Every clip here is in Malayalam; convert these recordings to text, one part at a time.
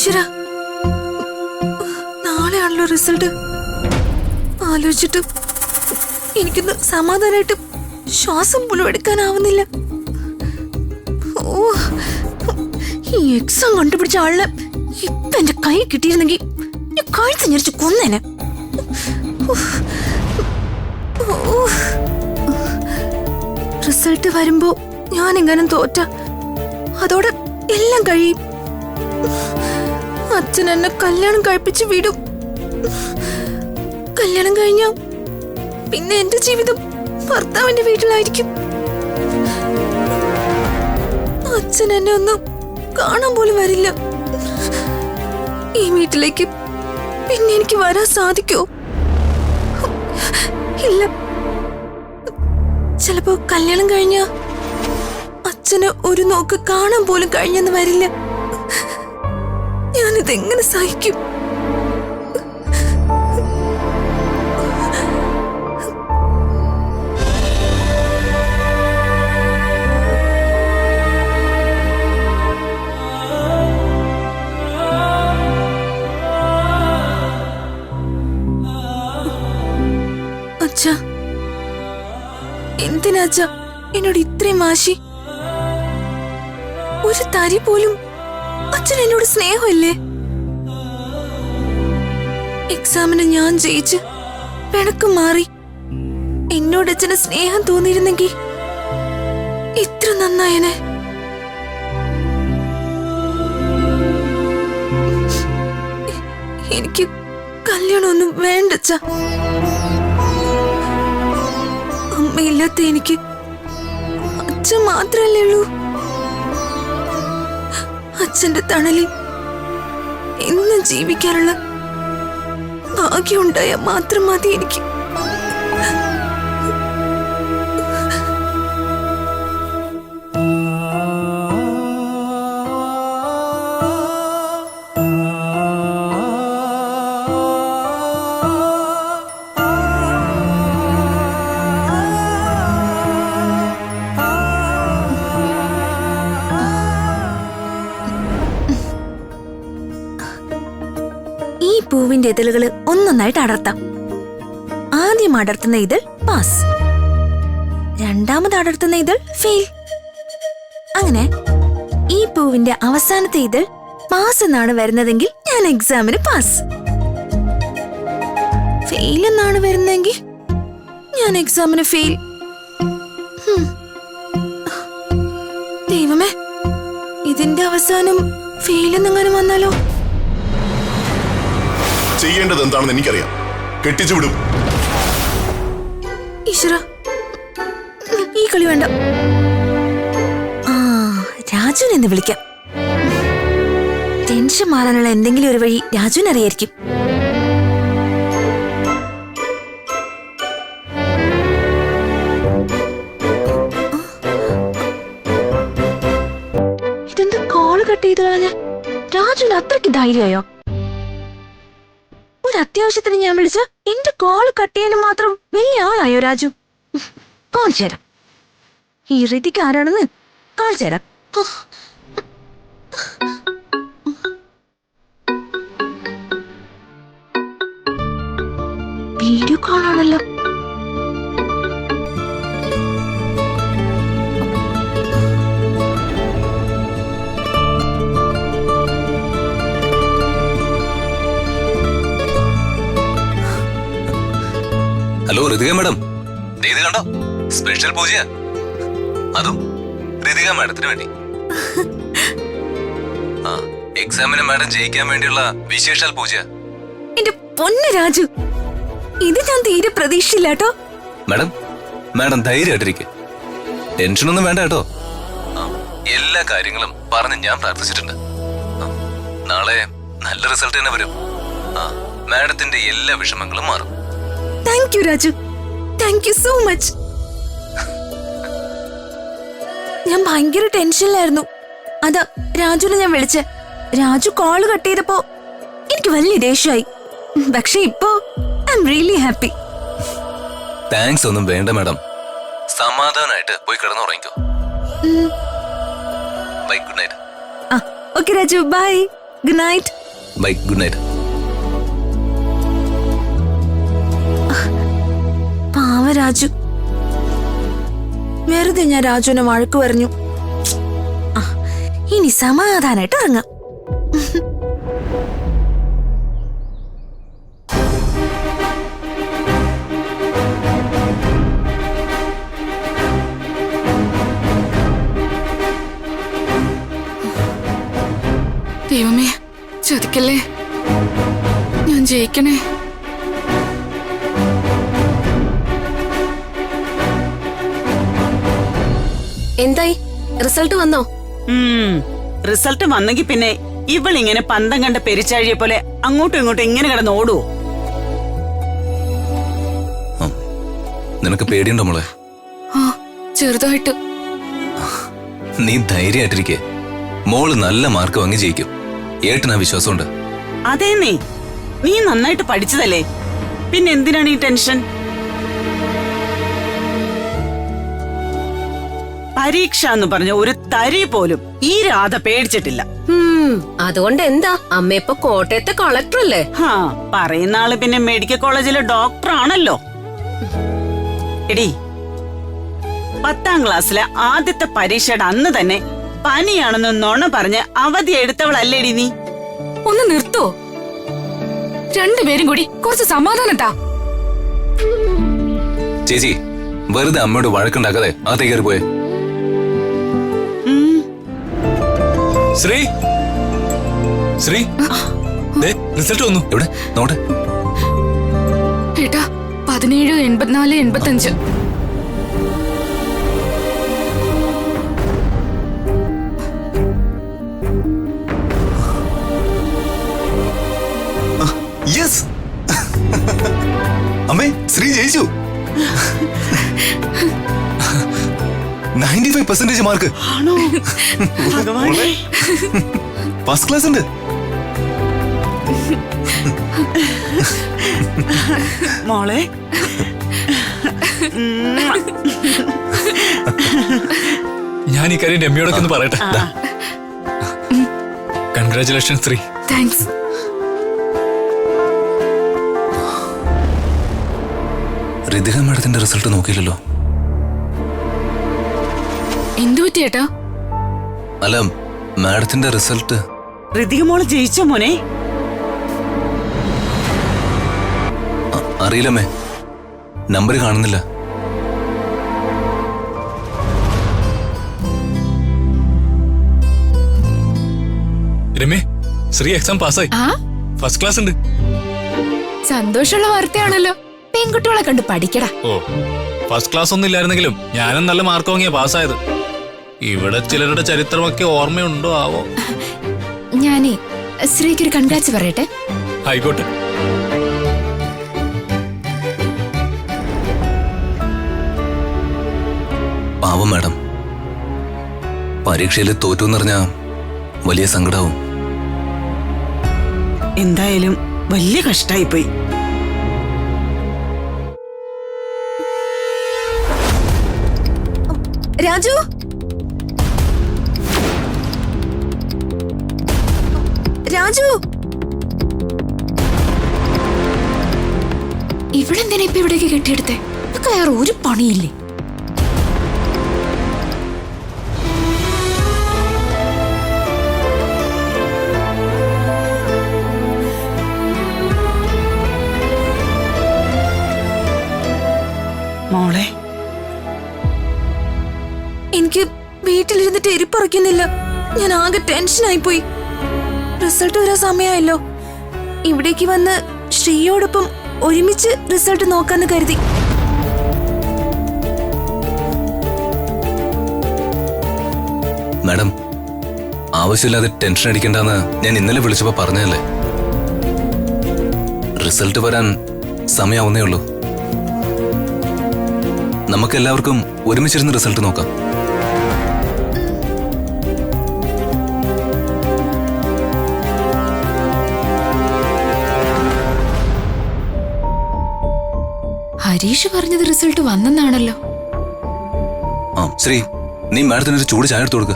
ഈശ്വര, നാളെയാണല്ലോ റിസൾട്ട്. ആലോചിച്ചിട്ട് എനിക്കൊന്ന് സമാധാനമായിട്ട് ശ്വാസം പോലും എടുക്കാനാവുന്നില്ല. ഓ, ഈ എക്സാം കണ്ടുപിടിച്ച ആളിനെ ഇപ്പൊ എന്റെ കൈ കിട്ടിയിരുന്നെങ്കിൽ ഞാൻ കഴുത്ത് ഞെരിച്ച് കൊന്നേനെ. റിസൾട്ട് വരുമ്പോ ഞാൻ എങ്ങാനും തോറ്റ അതോടെ എല്ലാം കഴിയും. അച്ഛൻ എന്നെ കല്യാണം കഴിപ്പിച്ച് വിടും. കല്യാണം കഴിഞ്ഞ പിന്നെ എന്റെ ജീവിതം ഭർത്താവിന്റെ വീട്ടിലായിരിക്കും. അച്ഛൻ എന്നെ ഒന്നും കാണാൻ പോലും വരില്ല. ഈ വീട്ടിലേക്ക് പിന്നെ എനിക്ക് വരാൻ സാധിക്കോ? ഇല്ല. ചിലപ്പോ കല്യാണം കഴിഞ്ഞ അച്ഛന് ഒരു നോക്ക് കാണാൻ പോലും കഴിഞ്ഞെന്ന് വരില്ല. ഞാനിതെങ്ങനെ സഹിക്കും? അച്ഛാ, എന്തിനാ അച്ഛാ എന്നോട് ഇത്രയും വാശി? ഒരു തരി പോലും അച്ഛൻ എന്നോട് സ്നേഹമില്ലേ? എക്സാമിന് ഞാൻ ജയിച്ച് പിണക്കം മാറി എന്നോട് അച്ഛന് സ്നേഹം തോന്നിയിരുന്നെങ്കിൽ ഇത്ര നന്നായനെ. എനിക്ക് കല്യാണമൊന്നും വേണ്ടച്ച. അമ്മയില്ലാത്ത എനിക്ക് അച്ഛൻ മാത്രല്ലേ ഉള്ളൂ. അച്ഛന്റെ തണലിൽ എന്നും ജീവിക്കാനുള്ള ഭാഗ്യം ഉണ്ടായാൽ മാത്രം മതി എനിക്ക്. പൂവിന്റെ ഇതളുകള് ഒന്നൊന്നായിട്ട് അടർത്താം. ആദ്യം അടർത്തുന്ന ഇതൾ പാസ്, രണ്ടാമത് അടർത്തുന്ന ഇതൾ ഫെയിൽ. അങ്ങനെ ഈ പൂവിന്റെ അവസാനത്തെ ഇതൾ പാസ് എന്നാണ് വരുന്നതെങ്കിൽ ഞാൻ എക്സാമിന് പാസ്. ഫെയിൽ എന്നാണ് വരുന്നതെങ്കിൽ ഞാൻ എക്സാമിന് ഫെയിൽ. ദൈവമേ, ഇതിന്റെ അവസാനം ഫെയിൽ എന്നെങ്ങാനും വന്നാലോ? ചെയ്യേണ്ടത് എന്താണെന്ന് എനിക്കറിയാം. കെട്ടിച്ചു വിടും. ഈശ്വര, ഈ കളി വേണ്ട. രാജുവിനെ എന്ന് വിളിക്കാം. ടെൻഷൻ മാറാനുള്ള എന്തെങ്കിലും ഒരു വഴി രാജുവിന് അറിയായിരിക്കും. ഇതെന്താ കോള് കട്ട് ചെയ്ത് കളഞ്ഞ? രാജുവിന് അത്രയ്ക്ക് ധൈര്യമായോ? ഒരു അത്യാവശ്യത്തിന് ഞാൻ വിളിച്ച എന്റെ കോള് കട്ട് ചെയ്യാനും മാത്രം വലിയ ആളായോ രാജു? കാണിച്ചു തരാം ഈ ഋതിക്ക് ആരാണെന്ന്. കാണിച്ചു തരാം. വീഡിയോ കോളാണല്ലോ. ഹലോ ഋതിക മാഡം, ഇത് കണ്ടോ? സ്പെഷ്യൽ പൂജയാ, അതും ഋതിക മാഡത്തിന് വേണ്ടി. എക്സാമിന് മാഡം ജയിക്കാൻ വേണ്ടിയുള്ള വിശേഷാൽ പൂജയാ. എന്റെ പൊന്ന് രാജു, ഇത് ഞാൻ തീരെ പ്രതീക്ഷിച്ചില്ല കേട്ടോ. മാഡം ധൈര്യമായിട്ടിരിക്കെ, ടെൻഷനൊന്നും വേണ്ട കേട്ടോ. എല്ലാ കാര്യങ്ങളും പറഞ്ഞ് ഞാൻ പ്രാർത്ഥിച്ചിട്ടുണ്ട്. നാളെ നല്ല റിസൾട്ട് തന്നെ വരും. മാഡത്തിന്റെ എല്ലാ വിഷമങ്ങളും മാറും. Thank you Raju, thank you so much. ഞാൻ ഭയങ്കര ടെൻഷനിലായിരുന്നു. അതാ രാജുവിനെ ഞാൻ വിളിച്ചേ. രാജു കോള് കട്ട് ചെയ്തപ്പോ എനിക്ക് വലിയ ദേഷ്യമായി. പക്ഷെ ഇപ്പോ I am really happy. Thanks ഒന്നും വേണ്ട മാഡം, സമാധാനായിട്ട് പോയി കിടന്നുറങ്ങിക്കോ. Bye, good night. Okay Raju, bye, good night. Bye, good night. പാവ രാജു. വെറുതെ ഞാൻ രാജുവിനെ വഴക്ക് പറഞ്ഞു. ആ, ഇനി സമാധാനായിട്ട് ഇറങ്ങാം. ദൈവമേ, ചതിക്കല്ലേ, ഞാൻ ജയിക്കണേ. എന്തായി, റിസൾട്ട് വന്നോ? റിസൾട്ട് വന്നെങ്കിൽ പിന്നെ ഇവളിങ്ങനെ പന്തം കണ്ട പെരിച്ചാഴിയെ പോലെ അങ്ങോട്ടും ഇങ്ങോട്ടും ഇങ്ങനെ കിടന്ന് ഓടുവോ? നിനക്ക് പേടിയുണ്ടോ മോളെ? ആ, ചെറുതായിട്ട്. നീ ധൈര്യമായിട്ടിരിക്കേ. മോള് നല്ല മാർക്ക് വാങ്ങി ജയിക്കും. ഏട്ടനാ വിശ്വാസമുണ്ട്. അതേ നീ നന്നായിട്ട് പഠിച്ചതല്ലേ, പിന്നെ എന്തിനാണ് ഈ ടെൻഷൻ? പരീക്ഷ എന്ന് പറഞ്ഞ ഒരു തരി പോലും ഈ രാധ പേടിച്ചിട്ടില്ല. അതുകൊണ്ട് എന്താ, അമ്മ ഇപ്പൊ കോട്ടയത്തെ കളക്ടർ അല്ലേ? പറയുന്ന ആള് പിന്നെ മെഡിക്കൽ കോളേജിലെ ഡോക്ടർ ആണല്ലോ. എടി, 10ാം ക്ലാസ്സിലെ ആദ്യത്തെ പരീക്ഷയുടെ അന്ന് തന്നെ പനിയാണെന്ന് നുണ പറഞ്ഞ് അവധി എടുത്തവളല്ലേടി നീ? ഒന്ന് നിർത്തോ? രണ്ടുപേരും കൂടി കുറച്ച് സമാധാനത്താ. ചേച്ചി, വെറുതെ അമ്മയോട് വഴക്കുണ്ടാക്കാതെ അകത്തേക്ക് കയറി പോയെ. ശ്രീ, ശ്രീ, റിസൾട്ട് വന്നു. എവിടെ നോട്ടെ? ഏട്ടാ, 17, 84, 85. യെസ്, അമ്മേ, ശ്രീ ജയിച്ചു. 95% മാർക്ക്. ആണോ ഭഗവാനേ, ഫസ്റ്റ് ക്ലാസ് ഉണ്ട്. മോളെ. ഞാൻ ഈ കാര്യം രമ്യയോടൊക്കെ ഒന്ന് പറയട്ടെ. കൺഗ്രാറ്റുലേഷൻ ശ്രീ. താങ്ക്സ്. ഋതിക മാഡത്തിന്റെ റിസൾട്ട് നോക്കിയില്ലല്ലോ. എന്തു പറ്റി ഏട്ടാ? അല്ല, മാഡത്തിന്റെ റിസൾട്ട്. ഋതിക മോള് ജയിച്ചോ മോനെ? അറിയില്ലമ്മേ, നമ്പർ കാണുന്നില്ല. രമ്യ, ശ്രീ എക്സാം പാസ്സായി. ഫസ്റ്റ് ക്ലാസ് ഉണ്ട്. സന്തോഷമുള്ള വാർത്തയാണല്ലോ. പെൺകുട്ടികളെ കണ്ട് പഠിക്കടാ. ഓ, ഫസ്റ്റ് ക്ലാസ് ഒന്നും ഇല്ലായിരുന്നെങ്കിലും ഞാനും നല്ല മാർക്ക് വാങ്ങിയാ പാസ്സായത്. ഇവിടെ ചിലരുടെ ചരിത്രമൊക്കെ ഓർമ്മയുണ്ടോ ആവോ? ഞാനേ ശ്രീക്കൊരു കൺഗ്രാറ്റ്സ് പറയട്ടെ. ആയിക്കോട്ടെ. പാവം മാഡം, പരീക്ഷയിൽ തോറ്റു വലിയ സങ്കടാവും. എന്തായാലും വലിയ കഷ്ടായിപ്പോയി. രാജു, രാജു, ഇവളെന്തിനാ ഇപ്പൊ ഇവിടേക്ക് കെട്ടിയെടുത്തേ? ഇതൊക്കെ വേറെ ഒരു പണിയില്ലേ? മോളെ, എനിക്ക് വീട്ടിലിരുന്നിട്ട് എരിപ്പറയ്ക്കുന്നില്ല. ഞാൻ ആകെ ടെൻഷനായി പോയി. റിസൾട്ട് വരാൻ സമയമായല്ലോ. ഇവിടേക്ക് വന്ന് ശ്രീയോടൊപ്പം ഒരുമിച്ച് റിസൾട്ട് നോക്കാന്ന് കരുതി. മാഡം, ആവശ്യമില്ലാതെ ടെൻഷൻ അടിക്കണ്ടെന്ന് ഞാൻ ഇന്നലെ വിളിച്ചപ്പോ പറഞ്ഞതല്ലേ. റിസൾട്ട് വരാൻ സമയമാവുന്നേ ഉള്ളൂ. നമുക്കെല്ലാവർക്കും ഒരുമിച്ചിരുന്ന് റിസൾട്ട് നോക്കാം. ഹരീഷ് പറഞ്ഞത് റിസൾട്ട് വന്നെന്നാണല്ലോ. ആ ശ്രീ, നീ മാഡത്തിന് ഒരു ചൂട് ചായ എടുത്തു കൊടുക്ക്.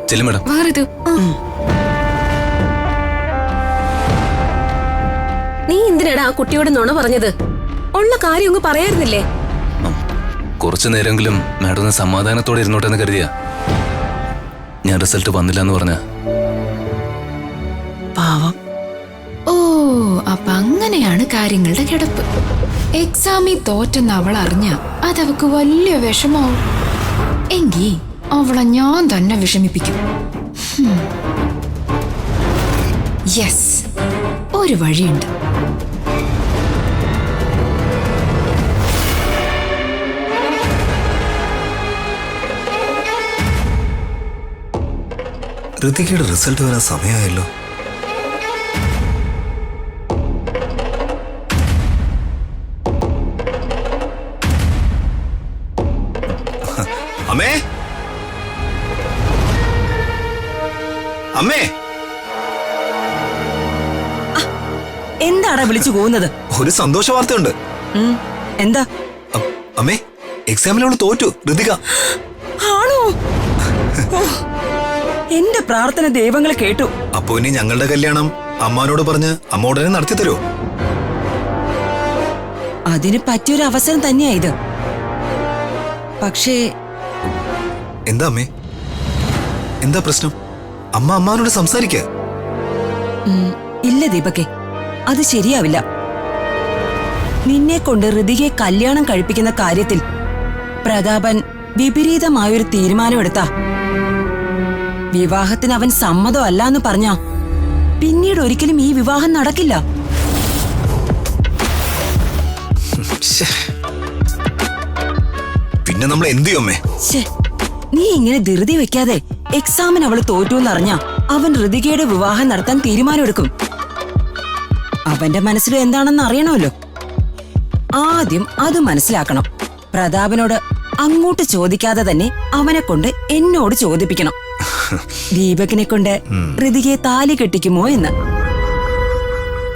ചെല്ലു മാഡം. വേറിത് എന്തിനാടാ ആ കുട്ടിയോട് നുണ പറഞ്ഞത്? ഉള്ള കാര്യം അങ്ങ് പറയായിരുന്നില്ലേ? കുറച്ചു നേരമെങ്കിലും മാഡം ഒന്ന് സമാധാനത്തോടെ ഇരുന്നോട്ടെ എന്ന് കരുതിയാ ഞാൻ റിസൾട്ട് വന്നില്ല എന്ന് പറഞ്ഞ. പാവം. ഓ, അപ്പൊ അങ്ങനെയാണ് കാര്യങ്ങളുടെ കിടപ്പ്. എക്സാമിൽ തോറ്റെന്ന് അവൾ അറിഞ്ഞ അതവക്ക് വലിയ വിഷമാവും. എങ്കി അവളെ ഞാൻ തന്നെ വിഷമിപ്പിക്കും. യെസ്, ഒരു വഴിയുണ്ട്. ഋതികയുടെ റിസൾട്ട് വരാൻ സമയമായല്ലോ. അമ്മേ, അമ്മേ, എന്താടാ വിളിച്ചു പോകുന്നത്? ഒരു സന്തോഷ വാർത്തയുണ്ട്. എന്താ? അമ്മേ, എക്സാമിനോട് തോറ്റു ഋതിക. ആണോ? ഓ, എന്റെ പ്രാർത്ഥന ദൈവങ്ങളെ കേട്ടു. അപ്പോ ഇനി ഞങ്ങളുടെ കല്യാണം അമ്മാനോട് പറഞ്ഞ് അമ്മ ഉടനെ നടത്തി തരുമോ? അതിന് പറ്റിയൊരു അവസരം തന്നെയാ ഇത്. പക്ഷേ എന്താ അമ്മേ, എന്താ പ്രശ്നം? അമ്മ അമ്മാനോട് സംസാരിക്ക. ഇല്ല ദീപകെ, അത് ശരിയാവില്ല. നിന്നെ കൊണ്ട് ഋതികയെ കല്യാണം കഴിപ്പിക്കുന്ന കാര്യത്തിൽ പ്രതാപൻ വിപരീതമായൊരു തീരുമാനമെടുത്താ വിവാഹത്തിന് അവൻ സമ്മതമല്ല എന്ന് പറഞ്ഞാ പിന്നീട് ഒരിക്കലും ഈ വിവാഹം നടക്കില്ല. പിന്നെ നമ്മൾ എന്ത് ചെയ്യും അമ്മേ? നീ ഇങ്ങനെ ധൃതി വെക്കാതെ എക്സാമിന് അവള് തോറ്റുവെന്നറിഞ്ഞാ അവൻ ഋതികയുടെ വിവാഹം നടത്താൻ തീരുമാനമെടുക്കും. അവന്റെ മനസ്സിൽ എന്താണെന്ന് അറിയണമല്ലോ. ആദ്യം അത് മനസ്സിലാക്കണം. പ്രതാപനോട് അങ്ങോട്ട് ചോദിക്കാതെ തന്നെ അവനെ കൊണ്ട് എന്നോട് ചോദിപ്പിക്കണം. ദീപകിനെ കൊണ്ട് ഋതികയെ താലി കെട്ടിക്കുമോ എന്ന്.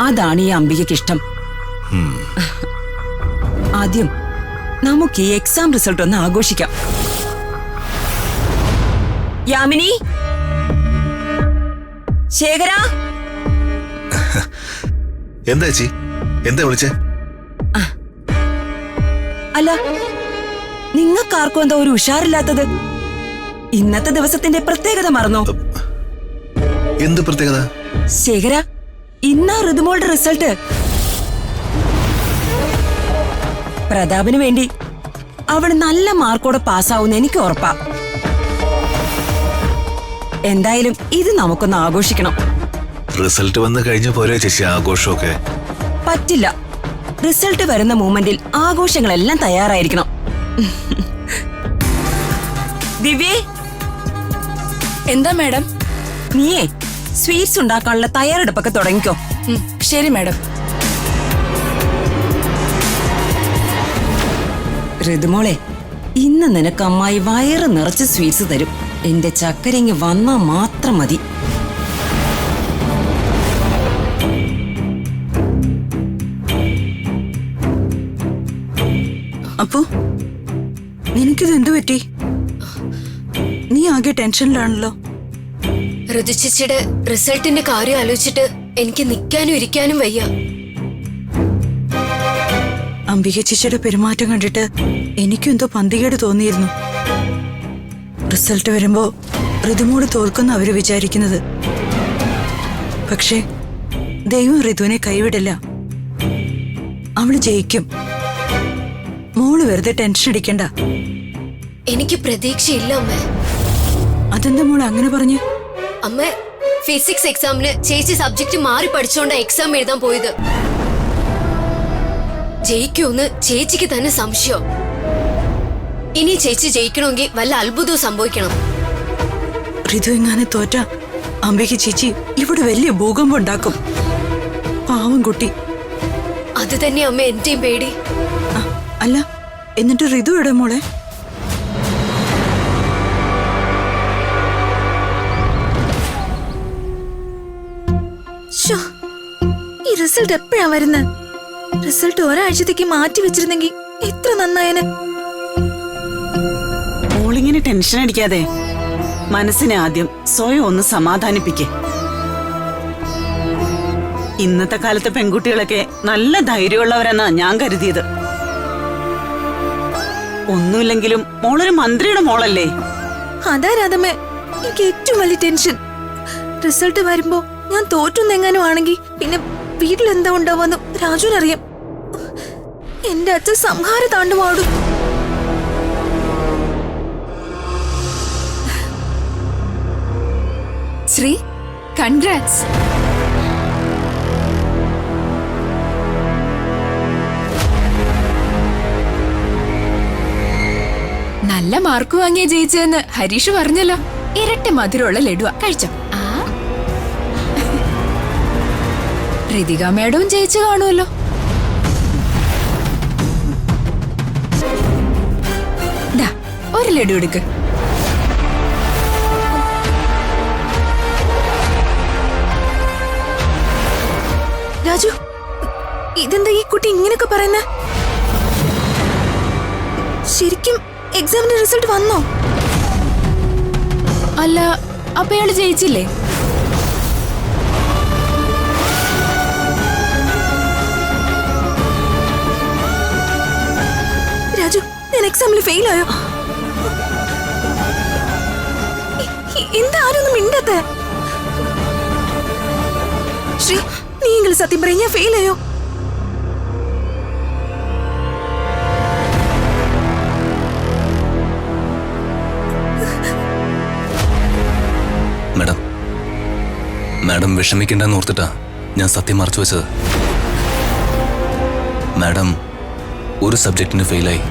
അതാണ് ഈ അംബികയ്ക്ക് ഇഷ്ടം. ആദ്യം നമുക്ക് ഈ എക്സാം റിസൾട്ട് ഒന്ന് ആഘോഷിക്കാം. യാമിനി, ശേഖര. എന്താ ചേച്ചി, എന്താ വിളിച്ചേ? അല്ല, നിങ്ങൾക്കാർക്കും എന്താ ഒരു ഉഷാറില്ലാത്തത്? ഇന്നത്തെ ദിവസത്തിന്റെ പ്രത്യേകത മറന്നോ? എന്ത് പ്രത്യേകത? ശേഖര, ഇന്നാ ഋതുമോളുടെ റിസൾട്ട്. പ്രതാപന് വേണ്ടി അവൾ നല്ല മാർക്കോടെ പാസ്സാവുന്ന എനിക്ക് ഉറപ്പാ. എന്തായാലും ഇത് നമുക്കൊന്ന് ആഘോഷിക്കണം. റിസൾട്ട് വന്ന് കഴിഞ്ഞ പോരെ ചേച്ചി ആഘോഷമൊക്കെ? പറ്റില്ല. റിസൾട്ട് വരുന്ന മൂമെന്റിൽ ആഘോഷങ്ങളെല്ലാം തയ്യാറായിരിക്കണം. ദിവ്യേ, എന്താ മാഡം? നീയേ സ്വീറ്റ്സ് ഉണ്ടാക്കാനുള്ള തയ്യാറെടുപ്പൊക്കെ തുടങ്ങിക്കോ. ശരി മാഡം. ഋതുമോളെ, ഇന്ന് നിനക്ക് അമ്മായി വയറ് നിറച്ച് സ്വീറ്റ്സ് തരും. എന്റെ ചക്കരങ്ങി വന്നാ മാത്രം മതി. അപ്പോ നിനക്കിത് എന്തു പറ്റി? നീ ആകെ ടെൻഷനിലാണല്ലോ. ഋതുചേച്ചിയുടെ റിസൾട്ടിന്റെ കാര്യം ആലോചിച്ചിട്ട് എനിക്ക് നിൽക്കാനും ഇരിക്കാനും വയ്യ. അംബിക ചേച്ചിയുടെ പെരുമാറ്റം കണ്ടിട്ട് എനിക്കും എന്തോ പന്തികേട് തോന്നിയിരുന്നു. റിസൾട്ട് വരുമ്പോ ഋതുമോട് തോൽക്കുന്ന അവര് വിചാരിക്കുന്നത്. പക്ഷേ ദൈവം ഋതുവിനെ കൈവിടില്ല. അവള് ജയിക്കും. മോള് വെറുതെ ടെൻഷൻ അടിക്കണ്ട. എനിക്ക് പ്രതീക്ഷയില്ല അമ്മേ. അതെന്താ മോള് അങ്ങനെ പറഞ്ഞു? അമ്മ, ഫിസിക്സ് എക്സാമിന് ചേച്ചി സബ്ജക്ട് മാറി പഠിച്ചോണ്ടാ എക്സാം എഴുതാൻ പോയത്. ജയിക്കൂന്ന് ചേച്ചിക്ക് തന്നെ സംശയം. ഇനി ചേച്ചി ജയിക്കണമെങ്കിൽ വല്ല അത്ഭുതവും സംഭവിക്കണം. ഋതു എങ്ങാനെ തോറ്റ അംബിക ചേച്ചി ഇവിടെ വലിയ ഭൂകമ്പം ഉണ്ടാക്കും. പാവം കുട്ടി. അത് തന്നെ അമ്മ എന്റെയും പേടി. അല്ല, എന്നിട്ട് ഋതു എവിടെ മോളെ? ഈ റിസൾട്ട് എപ്പോഴാ വരുന്നത്? റിസൾട്ട് ഒരാഴ്ചത്തേക്ക് മാറ്റി വെച്ചിരുന്നെങ്കിൽ എത്ര നന്നായനെ. മോളിങ്ങനെ ടെൻഷൻ അടിക്കാതെ മനസ്സിനെ ആദ്യം സ്വയം ഒന്ന് സമാധാനിപ്പിക്കേ. ഇന്നത്തെ കാലത്തെ പെൺകുട്ടികളൊക്കെ നല്ല ധൈര്യമുള്ളവരെന്നാ ഞാൻ കരുതിയത്. ഒന്നുമില്ലെങ്കിലും മോളൊരു മന്ത്രിയുടെ മോളല്ലേ? അതാ രാധമ്മേ എനിക്ക് ഏറ്റവും വലിയ ടെൻഷൻ. റിസൾട്ട് വരുമ്പോ ഞാൻ തോറ്റുന്നെങ്ങാനും ആണെങ്കിൽ പിന്നെ വീട്ടിൽ എന്താ ഉണ്ടാവാന്ന് രാജുവിനറിയാം. എന്റെ അച്ഛൻ സംഹാര താണ്ഡവാടും. ശ്രീ, കൺഗ്രാറ്റ്സ്. നല്ല മാർക്ക് വാങ്ങിയ ജയിച്ചെന്ന് ഹരീഷ് പറഞ്ഞല്ലോ. ഇരട്ടി മധുരമുള്ള ലഡുവ കഴിച്ചോ. ഋതിക മേഡവും ജയിച്ചു കാണുമല്ലോ. ദാ, ഒരു ലഡു എടുക്ക്. രാജു, ഇതെന്താ ഈ കുട്ടി ഇങ്ങനെയൊക്കെ പറയുന്നേ? ശരിക്കും എക്സാമിന്റെ റിസൾട്ട് വന്നോ? അല്ല, അപ്പൊ അയാള് ജയിച്ചില്ലേ? രാജു, ഞാൻ എക്സാമിൽ ഫെയിൽ ആയോ? എന്താ ആരൊന്നും മിണ്ടത്തെ? ശ്രീ, നീയെങ്കിലും സത്യം പറയും, ഞാൻ ഫെയിൽ ആയോ? മാഡം, മാഡം വിഷമിക്കണ്ടെന്ന് ഓർത്തിട്ടാ ഞാൻ സത്യം മറച്ചു വെച്ചത്. മാഡം ഒരു സബ്ജക്റ്റിന് ഫെയിലായി.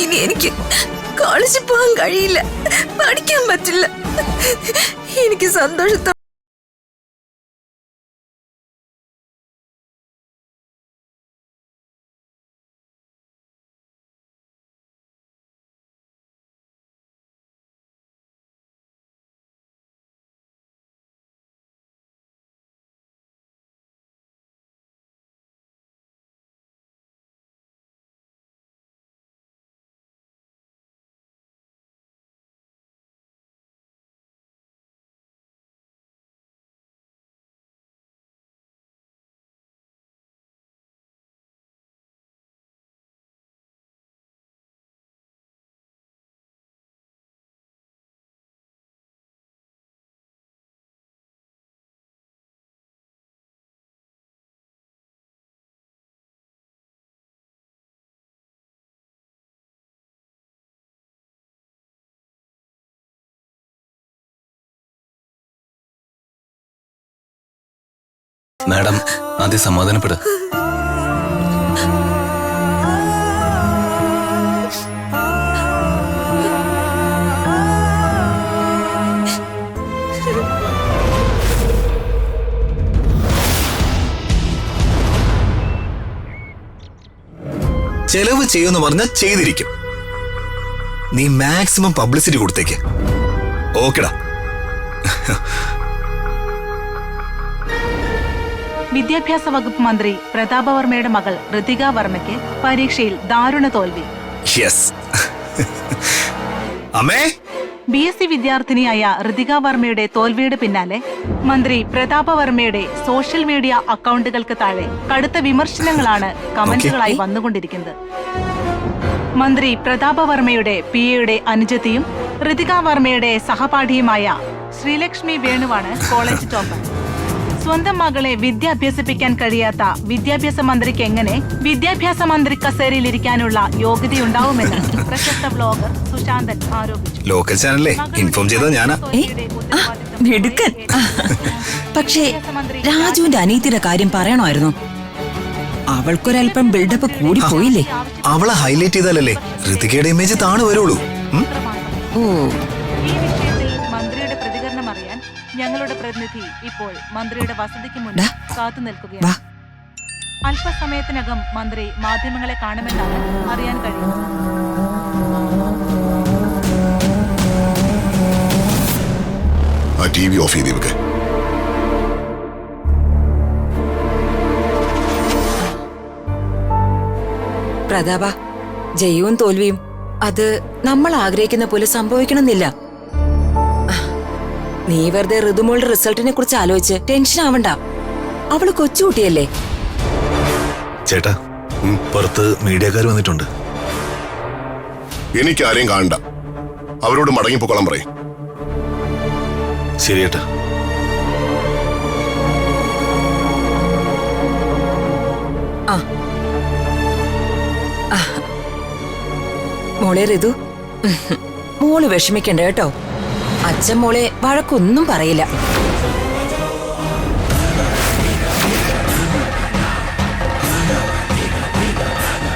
ഇനി എനിക്ക് കോളേജിൽ പോകാൻ കഴിയില്ല, പഠിക്കാൻ പറ്റില്ല. എനിക്ക് സന്തോഷത്തോടെ മാഡം ആദ്യം സമാധാനപ്പെടുക. ചെലവ് ചെയ്യുമെന്ന് പറഞ്ഞാൽ ചെയ്തിരിക്കും. നീ മാക്സിമം പബ്ലിസിറ്റി കൊടുത്തേക്ക്. ഓക്കെടാ. വിദ്യാഭ്യാസ വകുപ്പ് മന്ത്രി പ്രതാപവർമ്മയുടെ മകൾ ഋതിക വർമ്മയ്ക്ക് പരീക്ഷയിൽ ദാരുണ തോൽവി. അമ്മേ, BSc വിദ്യാർത്ഥിനിയായ ഋതിക വർമ്മയുടെ തോൽവിയുടെ പിന്നാലെ മന്ത്രി പ്രതാപവർമ്മയുടെ സോഷ്യൽ മീഡിയ അക്കൗണ്ടുകൾക്ക് താഴെ കടുത്ത വിമർശനങ്ങളാണ് കമന്റുകളായി വന്നുകൊണ്ടിരിക്കുന്നത്. മന്ത്രി പ്രതാപവർമ്മയുടെ PAയുടെ അനുജത്തിയും ഋതിക വർമ്മയുടെ സഹപാഠിയുമായ ശ്രീലക്ഷ്മി വേണുവാണ് കോളേജ് ടോപ്പർ. സ്വന്തം മകളെ വിദ്യ അഭ്യസിപ്പിക്കാൻ കഴിയാത്ത വിദ്യാഭ്യാസ മന്ത്രിക്ക് എങ്ങനെ വിദ്യാഭ്യാസ മന്ത്രി കസേരയിലിരിക്കാനുള്ള യോഗ്യതയുണ്ടാവുമെന്ന് പ്രശസ്ത ബ്ലോഗർ സുശാന്തൻ ആരോപിച്ചു. ലോക്കൽ ചാനലിലെ ഇൻഫോം ചെയ്തത് ഞാനാ. മിടുക്കൻ. പക്ഷേ രാജുവിന്റെ അനീതിയുടെ കാര്യം പറയണമായിരുന്നു. അവൾക്കൊരൽപ്പം ബിൽഡപ്പ് കൂടി പോയില്ലേ? അവളെ ഹൈലൈറ്റ് ചെയ്താലല്ലേ ഋതികയുടെ ഇമേജ് താണു വരുള്ളൂ. ഓ, ഈ വിഷയത്തിൽ മന്ത്രിയുടെ പ്രതികരണം അറിയാൻ ഞങ്ങളുടെ പ്രതിനിധി ഇപ്പോൾ മന്ത്രിയുടെ വസതിക്ക് മുന്നിൽ കാത്തു നിൽക്കുകയാണ്. അല്പസമയത്തിനകം മന്ത്രി മാധ്യമങ്ങളെ കാണുമെന്നാണ് അറിയാൻ കഴിയുന്നത്. ആ TV ഓഫ് ചെയ്ത് വെക്ക്. പ്രതാപ, ജയവും തോൽവിയും അത് നമ്മൾ ആഗ്രഹിക്കുന്ന പോലെ സംഭവിക്കണമെന്നില്ല. നീ വെറുതെ ഋതുമോളുടെ റിസൾട്ടിനെ കുറിച്ച് ആലോചിച്ച് ടെൻഷൻ ആവണ്ട. അവള് കൊച്ചുകുട്ടിയല്ലേ. ചേട്ടാ, പുറത്ത് മീഡിയക്കാർ വന്നിട്ടുണ്ട്. എനിക്ക് ആരെയും കാണണ്ട. അവരോട് മടങ്ങിപ്പോക്കോളാൻ പറയും. ശരി ചേട്ടാ. മോളെ ഋതു, മോള് വിഷമിക്കണ്ട കേട്ടോ. അച്ഛൻ മോളെ വഴക്കൊന്നും പറയില്ല.